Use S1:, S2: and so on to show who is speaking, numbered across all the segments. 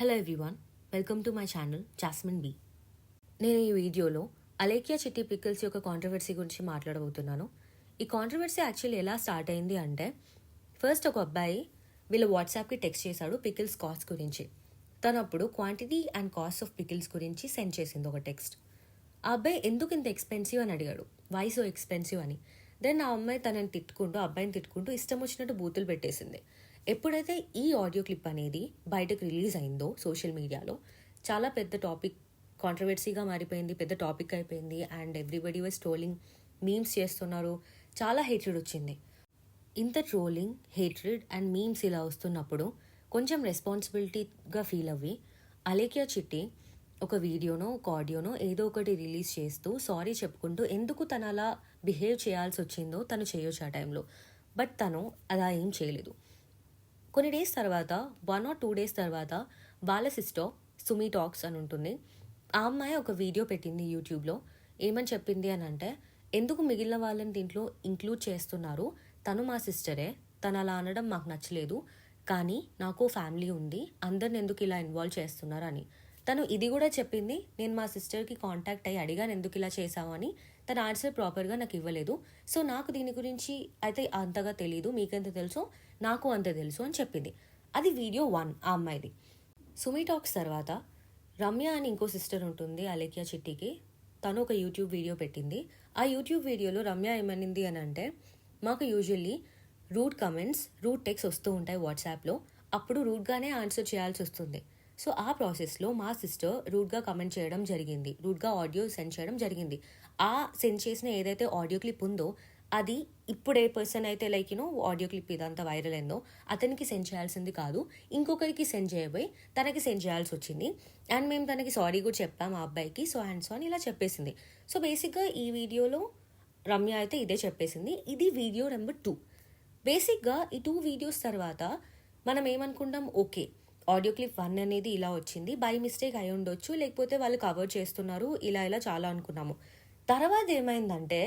S1: Hello everyone, welcome to my channel Jasmine B. నేను ఈ వీడియోలో అలేఖ్య చిట్టి పికిల్స్ యొక్క కాంట్రవర్సీ గురించి మాట్లాడబోతున్నాను. ఈ కాంట్రవర్సీ యాక్చువల్లీ ఎలా స్టార్ట్ అయింది అంటే, ఫస్ట్ ఒక అబ్బాయి వీళ్ళ వాట్సాప్కి టెక్స్ట్ చేశాడు పికిల్స్ కాస్ట్ గురించి. తను అప్పుడు quantity and cost of pickles గురించి సెండ్ చేసింది ఒక టెక్స్ట్. ఆ అబ్బాయి ఎందుకు ఇంత ఎక్స్పెన్సివ్ అని అడిగాడు, వై సో ఎక్స్పెన్సివ్ అని. దెన్ ఆ అమ్మాయి తనని తిట్టుకుంటూ, అబ్బాయిని తిట్టుకుంటూ ఇష్టం వచ్చినట్టు బూతులు పెట్టేసింది. ఎప్పుడైతే ఈ ఆడియో క్లిప్ అనేది బయటకు రిలీజ్ అయిందో సోషల్ మీడియాలో చాలా పెద్ద టాపిక్, కాంట్రవర్సీగా మారిపోయింది, పెద్ద టాపిక్ అయిపోయింది. And everybody was trolling, memes చేస్తున్నారు, చాలా హేట్రెడ్ వచ్చింది. ఇంత ట్రోలింగ్, హేట్రెడ్ అండ్ మీమ్స్ ఇలా వస్తున్నప్పుడు కొంచెం రెస్పాన్సిబిలిటీగా ఫీల్ అవ్వి అలేఖ్య చిట్టి ఒక వీడియోనో ఒక ఆడియోనో ఏదో ఒకటి రిలీజ్ చేస్తూ సారీ చెప్పుకుంటూ ఎందుకు తను అలా బిహేవ్ చేయాల్సి వచ్చిందో తను చేయొచ్చు ఆ టైంలో. బట్ తను అలా ఏం చేయలేదు. కొన్ని డేస్ తర్వాత, 1 or 2 days తర్వాత వాళ్ళ సిస్టర్ సుమి టాక్స్ అని ఉంటుంది, ఆ అమ్మాయి ఒక వీడియో పెట్టింది యూట్యూబ్లో. ఏమని చెప్పింది అని అంటే, ఎందుకు మిగిలిన వాళ్ళని దీంట్లో ఇంక్లూడ్ చేస్తున్నారు, తను మా సిస్టరే, తను అలా అనడం మాకు నచ్చలేదు, కానీ నాకు ఫ్యామిలీ ఉంది, అందరిని ఎందుకు ఇలా ఇన్వాల్వ్ చేస్తున్నారు అని. తను ఇది కూడా చెప్పింది, నేను మా సిస్టర్కి కాంటాక్ట్ అయ్యి అడిగాను ఎందుకు ఇలా చేసావు అని, తన ఆన్సర్ ప్రాపర్గా నాకు ఇవ్వలేదు. సో నాకు దీని గురించి అయితే అంతగా తెలీదు, మీకెంత తెలుసో నాకు అంత తెలుసు అని చెప్పింది. అది వీడియో 1 ఆ అమ్మాయిది. సుమి టాక్స్ తర్వాత రమ్య అని ఇంకో సిస్టర్ ఉంటుంది అలేఖ్య చిట్టికి, తను ఒక యూట్యూబ్ వీడియో పెట్టింది. ఆ యూట్యూబ్ వీడియోలో రమ్య ఏమనింది అని అంటే, మాకు usually rude comments, rude text వస్తూ ఉంటాయి వాట్సాప్లో, అప్పుడు రూడ్గానే ఆన్సర్ చేయాల్సి వస్తుంది. సో ఆ ప్రాసెస్లో మా సిస్టర్ రూడ్గా కమెంట్ చేయడం జరిగింది, రూడ్గా ఆడియో సెండ్ చేయడం జరిగింది. ఆ సెండ్ చేసిన ఏదైతే ఆడియో క్లిప్ ఉందో అది ఇప్పుడు ఏ పర్సన్ అయితే ఆడియో క్లిప్ ఇదంతా వైరల్ అయిందో అతనికి సెండ్ చేయాల్సింది కాదు, ఇంకొకరికి సెండ్ చేయబోయి తనకి సెండ్ చేయాల్సి వచ్చింది. అండ్ మేము తనకి సారీ కూడా చెప్పాము ఆ అబ్బాయికి, సో అండ్ సో అని ఇలా చెప్పేసింది. సో బేసిక్గా ఈ వీడియోలో రమ్య అయితే ఇదే చెప్పేసింది. ఇది వీడియో నెంబర్ 2. బేసిక్గా ఈ 2 వీడియోస్ తర్వాత మనం ఏమనుకుంటాం, ఓకే ఆడియో క్లిప్ 1 అనేది ఇలా వచ్చింది, బై మిస్టేక్ అయి ఉండొచ్చు, లేకపోతే వాళ్ళు కవర్ చేస్తున్నారు, ఇలా చాలా అనుకున్నాము. తర్వాత ఏమైందంటే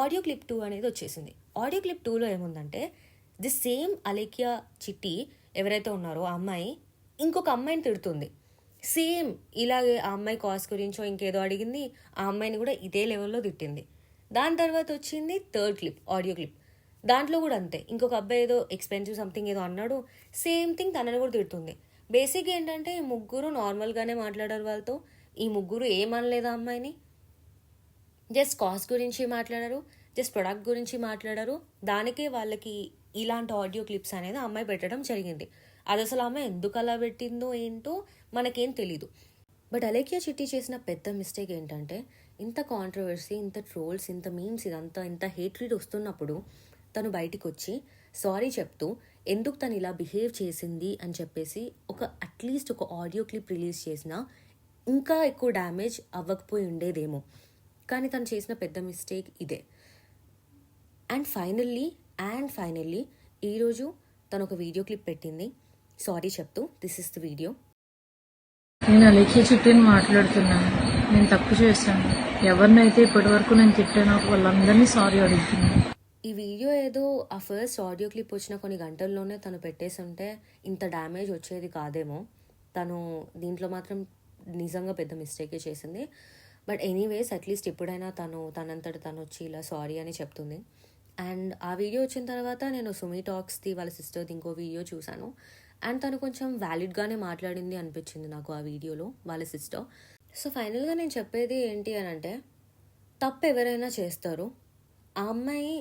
S1: ఆడియో క్లిప్ 2 అనేది వచ్చేసింది. ఆడియో క్లిప్ 2లో ఏముందంటే, ది సేమ్ అలేఖ్య చిట్టి ఎవరైతే ఉన్నారో ఆ అమ్మాయి ఇంకొక అమ్మాయిని తిడుతుంది. సేమ్ ఇలాగే ఆ అమ్మాయి కాస్ట్ గురించో ఇంకేదో అడిగింది, ఆ అమ్మాయిని కూడా ఇదే లెవెల్లో తిట్టింది. దాని తర్వాత వచ్చింది 3rd క్లిప్, ఆడియో క్లిప్. దాంట్లో కూడా అంతే, ఇంకొక అబ్బాయి ఏదో ఎక్స్పెన్సివ్ సంథింగ్ ఏదో అన్నాడు, సేమ్ థింగ్ తనని కూడా తిడుతుంది. బేసిక్గా ఏంటంటే ఈ ముగ్గురు నార్మల్గానే మాట్లాడారు వాళ్ళతో, ఈ ముగ్గురు ఏమనలేదు ఆ అమ్మాయిని, జస్ట్ కాస్ట్ గురించి మాట్లాడారు, జస్ట్ ప్రొడక్ట్ గురించి మాట్లాడారు. దానికే వాళ్ళకి ఇలాంటి ఆడియో క్లిప్స్ అనేది ఆ అమ్మాయి పెట్టడం జరిగింది. అది అసలు అమ్మాయి ఎందుకు అలా పెట్టిందో ఏంటో మనకేం తెలీదు. బట్ అలేఖ్య చిట్టి చేసిన పెద్ద మిస్టేక్ ఏంటంటే, ఇంత కాంట్రవర్సీ, ఇంత ట్రోల్స్, ఇంత మీమ్స్, ఇదంతా ఇంత హేట్రీడ్ వస్తున్నప్పుడు తను బయటికి వచ్చి సారీ చెప్తూ ఎందుకు తను ఇలా బిహేవ్ చేసింది అని చెప్పేసి అట్లీస్ట్ ఒక ఆడియో క్లిప్ రిలీజ్ చేసినా ఇంకా ఎక్కువ డ్యామేజ్ అవ్వకపోయి ఉండేదేమో. కానీ తను చేసిన పెద్ద మిస్టేక్ ఇదే. అండ్ ఫైనల్లీ ఈరోజు తను ఒక వీడియో క్లిప్ పెట్టింది సారీ చెప్తూ. This is the video.
S2: నేను అలేఖ్య చిట్టిని మాట్లాడుతున్నాను. నేను తప్పు చేశాను, ఎవరినైతే ఇప్పటి వరకు నేను తిట్టానో వాళ్ళందరినీ సారీ అడుగుతున్నాను.
S1: ఈ వీడియో ఏదో ఆ ఫస్ట్ ఆడియో క్లిప్ వచ్చిన కొన్ని గంటల్లోనే తను పెట్టేసి ఉంటే ఇంత డ్యామేజ్ వచ్చేది కాదేమో. తను దీంట్లో మాత్రం నిజంగా పెద్ద మిస్టేకే చేసింది. బట్ ఎనీవేస్ అట్లీస్ట్ ఇప్పుడైనా తనంతట తను వచ్చి ఇలా సారీ అని చెప్తుంది. అండ్ ఆ వీడియో వచ్చిన తర్వాత నేను సుమి టాక్స్ది వాళ్ళ సిస్టర్ది ఇంకో వీడియో చూశాను. అండ్ తను కొంచెం వ్యాలిడ్గానే మాట్లాడింది అనిపించింది నాకు ఆ వీడియోలో వాళ్ళ సిస్టర్. సో ఫైనల్గా నేను చెప్పేది ఏంటి అని అంటే, తప్పు ఎవరైనా చేస్తారు. ఆ అమ్మాయి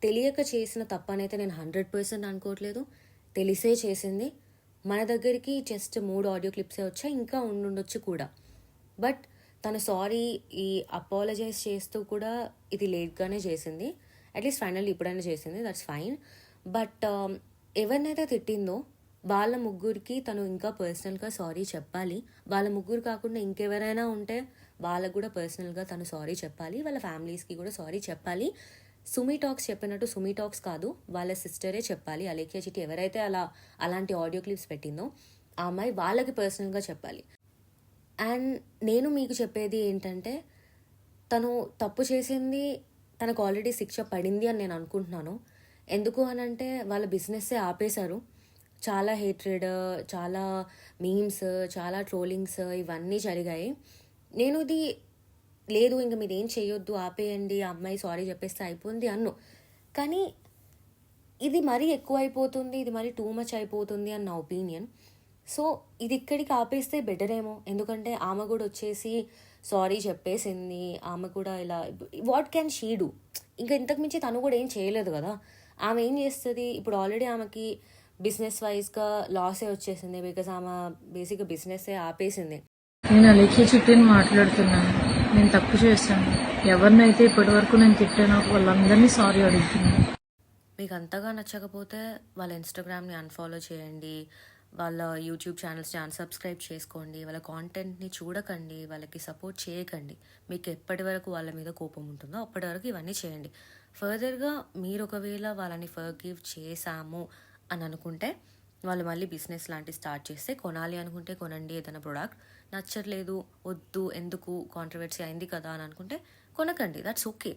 S1: తెలియక చేసిన తప్పు అనేది నేను 100% అనుకోవట్లేదు, తెలిసే చేసింది. మన దగ్గరికి జస్ట్ 3 ఆడియో క్లిప్సే వచ్చాయి, ఇంకా ఉండుండొచ్చు కూడా. బట్ తను సారీ ఈ అపాలజైజ్ చేస్తూ కూడా ఇది లేట్గానే చేసింది. అట్లీస్ట్ ఫైనల్లీ ఇప్పుడైనా చేసింది, దట్స్ ఫైన్. బట్ ఎవరినైతే తిట్టిందో వాళ్ళ ముగ్గురికి తను ఇంకా పర్సనల్గా సారీ చెప్పాలి. వాళ్ళ ముగ్గురు కాకుండా ఇంకెవరైనా ఉంటే వాళ్ళకు కూడా పర్సనల్గా తను సారీ చెప్పాలి, వాళ్ళ ఫ్యామిలీస్కి కూడా సారీ చెప్పాలి. సుమి టాక్స్ చెప్పినట్టు సుమి టాక్స్ కాదు, వాళ్ళ సిస్టరే చెప్పాలి. అలేఖ్య చిట్టి ఎవరైతే అలాంటి ఆడియో క్లిప్స్ పెట్టిందో ఆ అమ్మాయి వాళ్ళకి పర్సనల్గా చెప్పాలి. అండ్ నేను మీకు చెప్పేది ఏంటంటే, తను తప్పు చేసింది, తనకు ఆల్రెడీ శిక్ష పడింది అని నేను అనుకుంటున్నాను. ఎందుకు అనంటే వాళ్ళ బిజినెస్సే ఆపేశారు. చాలా హేట్రెడ్, చాలా మీమ్స్, చాలా ట్రోలింగ్స్ ఇవన్నీ జరిగాయి. నేను ఇది లేదు ఇంక మీరేం చేయొద్దు ఆపేయండి, ఆ అమ్మాయి సారీ చెప్పేస్తే అయిపోయింది అన్ను. కానీ ఇది మరీ ఎక్కువైపోతుంది, ఇది మరీ టూ మచ్ అయిపోతుంది అని నా ఒపీనియన్. సో ఇది ఇక్కడికి ఆపేస్తే బెటర్ ఏమో, ఎందుకంటే ఆమె కూడా వచ్చేసి సారీ చెప్పేసింది. ఆమె కూడా ఇలా వాట్ క్యాన్ షీ డూ? ఇంకా ఇంతకు మించి తను కూడా ఏం చేయలేదు కదా. ఆమె ఏం చేస్తుంది ఇప్పుడు? ఆల్రెడీ ఆమెకి బిజినెస్ వైజ్గా లాసే వచ్చేసింది, బికాజ్ ఆమె బేసిక్గా బిజినెస్సే ఆపేసింది.
S2: నేను అలేఖ్య చిట్టిని మాట్లాడుతున్నాను. నేను తప్పు చేశాను. ఎవరినైతే ఇప్పటి వరకు నేను తిట్టానో వాళ్ళందరినీ సారీ అడుగుతున్నాను.
S1: మీకు అంతగా నచ్చకపోతే వాళ్ళ ఇన్స్టాగ్రామ్ని అన్ఫాలో చేయండి, వాళ్ళ యూట్యూబ్ ఛానల్స్ని అన్సబ్స్క్రైబ్ చేసుకోండి, వాళ్ళ కాంటెంట్ని చూడకండి, వాళ్ళకి సపోర్ట్ చేయకండి. మీకు ఎప్పటి వరకు వాళ్ళ మీద కోపం ఉంటుందో అప్పటి వరకు ఇవన్నీ చేయండి. ఫర్దర్గా మీరు ఒకవేళ వాళ్ళని ఫర్గివ్ చేశాము అని అనుకుంటే వాళ్ళు మళ్ళీ బిజినెస్ లాంటివి స్టార్ట్ చేస్తే కొనాలి అనుకుంటే కొనండి. ఏదైనా ప్రోడక్ట్ నచ్చట్లేదు, వద్దు, ఎందుకు, కాంట్రవర్సీ అయింది కదా అని అనుకుంటే కొనకండి. That's okay.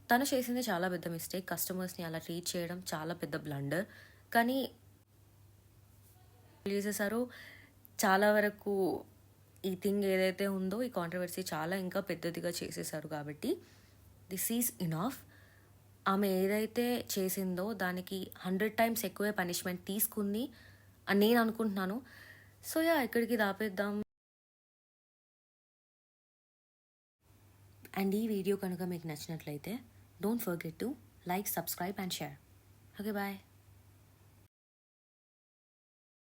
S1: తను చేసింది చాలా పెద్ద మిస్టేక్. కస్టమర్స్ని అలా ట్రీట్ చేయడం చాలా పెద్ద బ్లండర్. కానీ చేసేసారు చాలా వరకు. ఈ థింగ్ ఏదైతే ఉందో, ఈ కాంట్రవర్సీ చాలా ఇంకా పెద్దదిగా చేసేసారు. కాబట్టి దిస్ ఈజ్ ఇనఫ్. ఆమె ఏదైతే చేసిందో దానికి 100 times ఎక్కువే పనిష్మెంట్ తీసుకుంది అని నేను అనుకుంటున్నాను. సో యా, ఇక్కడికి దాపేద్దాం. అండ్ ఈ వీడియో కనుక మీకు నచ్చినట్లయితే don't forget to like, subscribe and share. Okay, bye.